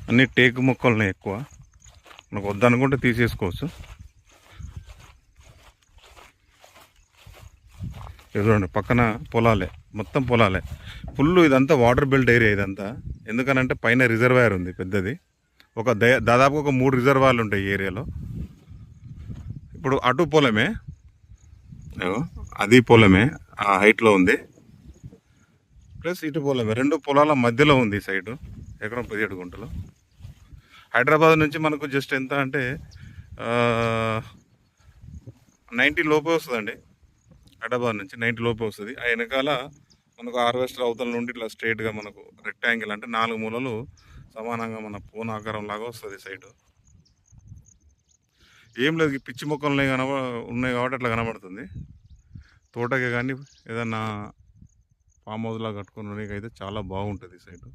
అన్ని టేకు మొక్కలున్నాయి ఎక్కువ. మనకు వద్దనుకుంటే తీసేసుకోవచ్చు. చూడండి పక్కన పొలాలే, మొత్తం పొలాలే. ఫుల్ ఇదంతా వాటర్ బెల్ట్ ఏరియా ఇదంతా. ఎందుకనంటే పైన రిజర్వాయర్ ఉంది పెద్దది. దాదాపు ఒక 3 రిజర్వాయర్లు ఉంటాయి ఈ ఏరియాలో. ఇప్పుడు అటు పొలమే, అది పొలమే ఆ హైట్లో ఉంది, ప్లస్ ఇటు పొలమే. 2 పొలాల మధ్యలో ఉంది ఈ సైడు. ఎకరం 17 గుంటలు. హైదరాబాద్ నుంచి మనకు జస్ట్ ఎంత అంటే 90 లోపే వస్తుందండి. హైదరాబాద్ నుంచి 90 లోపే వస్తుంది. ఆ వెనకాల మనకు హార్వెస్టర్ అవతల నుండి ఇట్లా స్ట్రైట్గా మనకు రెక్టాంగిల్ అంటే 4 మూలలు సమానంగా మన పూన ఆకారం లాగా వస్తుంది సైడ్. ఏం లేదు, పిచ్చి మొక్కలు ఉన్నాయి కాబట్టి అట్లా కనబడుతుంది. తోటకే కానీ ఏదన్నా ఫామ్ హౌస్లా కట్టుకునే అయితే చాలా బాగుంటుంది సైడ్.